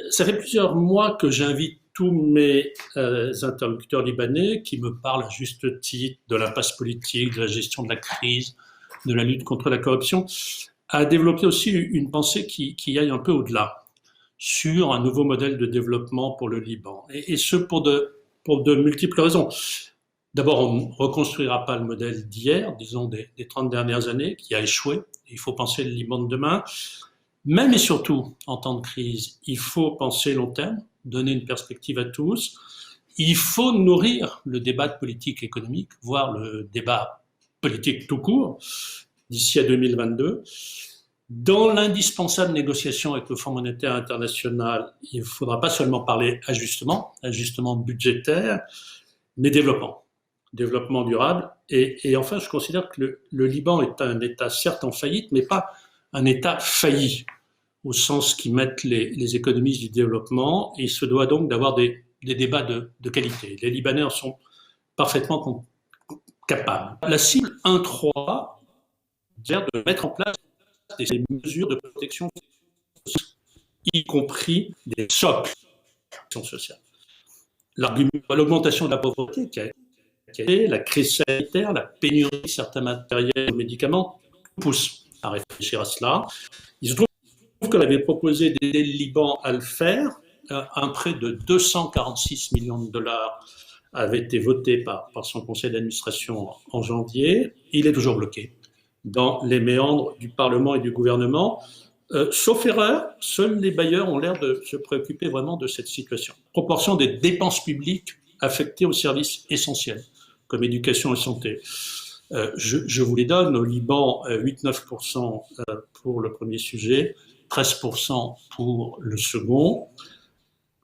Ça fait plusieurs mois que j'invite tous mes interlocuteurs libanais qui me parlent à juste titre de l'impasse politique, de la gestion de la crise, de la lutte contre la corruption, à développer aussi une pensée qui aille un peu au-delà sur un nouveau modèle de développement pour le Liban. Et ce pour de multiples raisons. D'abord, on ne reconstruira pas le modèle d'hier, disons des 30 dernières années, qui a échoué. Il faut penser le Liban de demain. Même et surtout, en temps de crise, il faut penser long terme, donner une perspective à tous. Il faut nourrir le débat de politique économique, voire le débat politique tout court, d'ici à 2022. Dans l'indispensable négociation avec le Fonds monétaire international, il ne faudra pas seulement parler ajustement budgétaire, mais développement durable. Et enfin, je considère que le Liban est un État certes en faillite, mais pas un État failli, au sens qui mettent les économistes du développement, et il se doit donc d'avoir des débats de qualité. Les Libanais en sont parfaitement capables. La cible 1.3 c'est de mettre en place des mesures de protection, y compris des socles sociales. L'augmentation de la pauvreté qui a été, la crise sanitaire, la pénurie de certains matériels et médicaments poussent à réfléchir à cela. Il se trouve qu'on avait proposé d'aider le Liban à le faire. Un prêt de 246 millions de dollars avait été voté par son conseil d'administration en janvier. Il est toujours bloqué dans les méandres du Parlement et du gouvernement. Sauf erreur, seuls les bailleurs ont l'air de se préoccuper vraiment de cette situation. Proportion des dépenses publiques affectées aux services essentiels, comme éducation et santé. Je vous les donne, au Liban, 8-9% pour le premier sujet, 13% pour le second,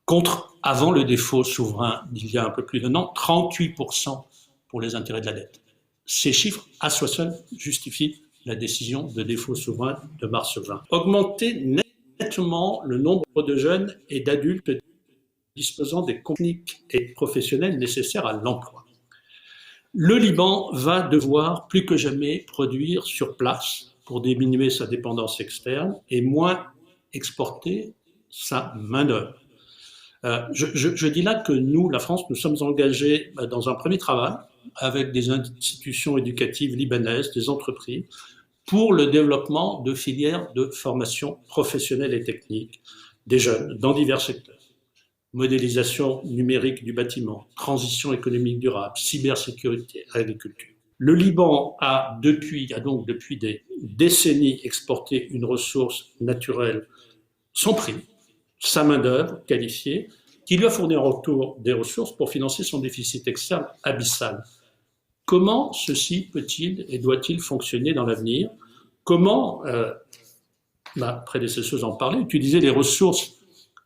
contre, avant le défaut souverain d'il y a un peu plus d'un an, 38% pour les intérêts de la dette. Ces chiffres, à soi seuls, justifient la décision de défaut souverain de mars 20. Augmenter nettement le nombre de jeunes et d'adultes disposant des techniques et professionnels nécessaires à l'emploi. Le Liban va devoir plus que jamais produire sur place pour diminuer sa dépendance externe et moins exporter sa main-d'œuvre. Je dis là que nous, la France, nous sommes engagés dans un premier travail avec des institutions éducatives libanaises, des entreprises, pour le développement de filières de formation professionnelle et technique des jeunes dans divers secteurs. Modélisation numérique du bâtiment, transition économique durable, cybersécurité, agriculture. Le Liban a donc depuis des décennies exporté une ressource naturelle sans prix, sa main-d'œuvre qualifiée, qui lui a fourni en retour des ressources pour financer son déficit externe abyssal. Comment ceci peut-il et doit-il fonctionner dans l'avenir? Comment, ma prédécesseuse en parlait, utiliser les ressources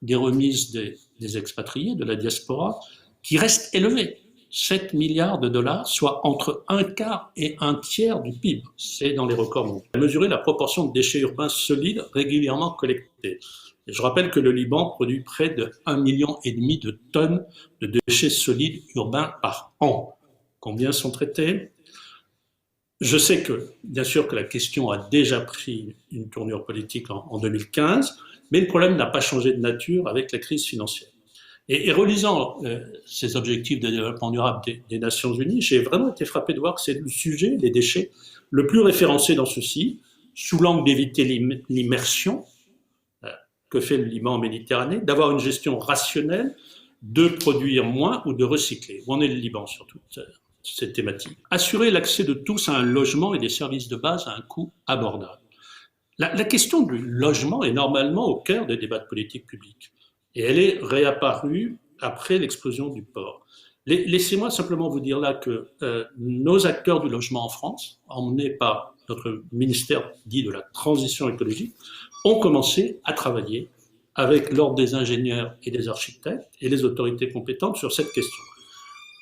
des remises des expatriés, de la diaspora, qui restent élevées, 7 milliards de dollars, soit entre un quart et un tiers du PIB. C'est dans les records mondiaux. Mesurer la proportion de déchets urbains solides régulièrement collectés. Et je rappelle que le Liban produit près de 1,5 million de tonnes de déchets solides urbains par an. Combien sont traités? Je sais que, bien sûr, que la question a déjà pris une tournure politique en 2015, mais le problème n'a pas changé de nature avec la crise financière. Et relisant ces objectifs de développement durable des Nations Unies, j'ai vraiment été frappé de voir que c'est le sujet, les déchets, le plus référencé dans ceci, sous l'angle d'éviter l'immersion que fait le Liban en Méditerranée, d'avoir une gestion rationnelle, de produire moins ou de recycler. Où en est le Liban sur toute cette thématique? Assurer l'accès de tous à un logement et des services de base à un coût abordable. La question du logement est normalement au cœur des débats de politique publique. Et elle est réapparue après l'explosion du port. Laissez-moi simplement vous dire là que nos acteurs du logement en France, emmenés par notre ministère dit de la transition écologique, ont commencé à travailler avec l'ordre des ingénieurs et des architectes et les autorités compétentes sur cette question.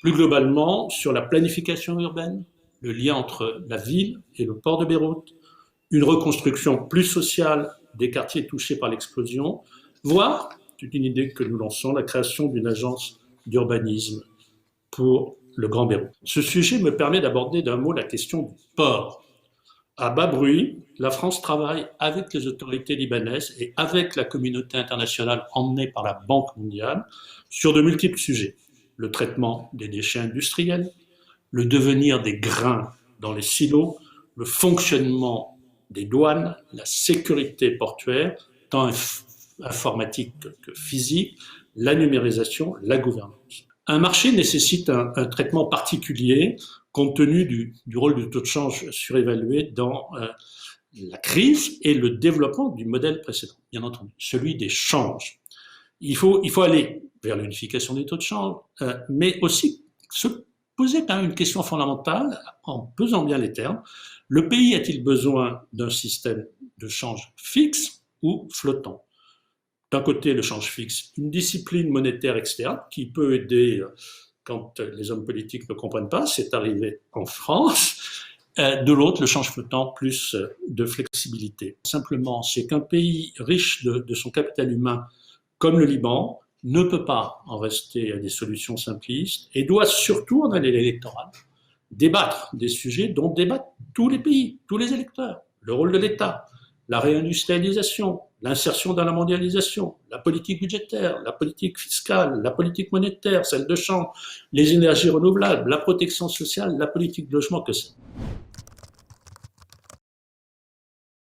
Plus globalement, sur la planification urbaine, le lien entre la ville et le port de Beyrouth, une reconstruction plus sociale des quartiers touchés par l'explosion, voire, c'est une idée que nous lançons, la création d'une agence d'urbanisme pour le Grand Beyrouth. Ce sujet me permet d'aborder d'un mot la question du port. À bas bruit, la France travaille avec les autorités libanaises et avec la communauté internationale emmenée par la Banque mondiale sur de multiples sujets. Le traitement des déchets industriels, le devenir des grains dans les silos, le fonctionnement des douanes, la sécurité portuaire, tant informatique que physique, la numérisation, la gouvernance. Un marché nécessite un traitement particulier compte tenu du rôle du taux de change surévalué dans la crise et le développement du modèle précédent, bien entendu, celui des changes. Il faut aller vers l'unification des taux de change, mais aussi se poser quand même une question fondamentale en pesant bien les termes. Le pays a-t-il besoin d'un système de change fixe ou flottant? D'un côté, le change fixe, une discipline monétaire externe qui peut aider quand les hommes politiques ne comprennent pas, c'est arrivé en France. De l'autre, le change flottant, plus de flexibilité. Simplement, c'est qu'un pays riche de son capital humain, comme le Liban, ne peut pas en rester à des solutions simplistes et doit surtout, en année électorale, débattre des sujets dont débattent tous les pays, tous les électeurs. Le rôle de l'État, la réindustrialisation, l'insertion dans la mondialisation, la politique budgétaire, la politique fiscale, la politique monétaire, celle de change, les énergies renouvelables, la protection sociale, la politique de logement, que c'est.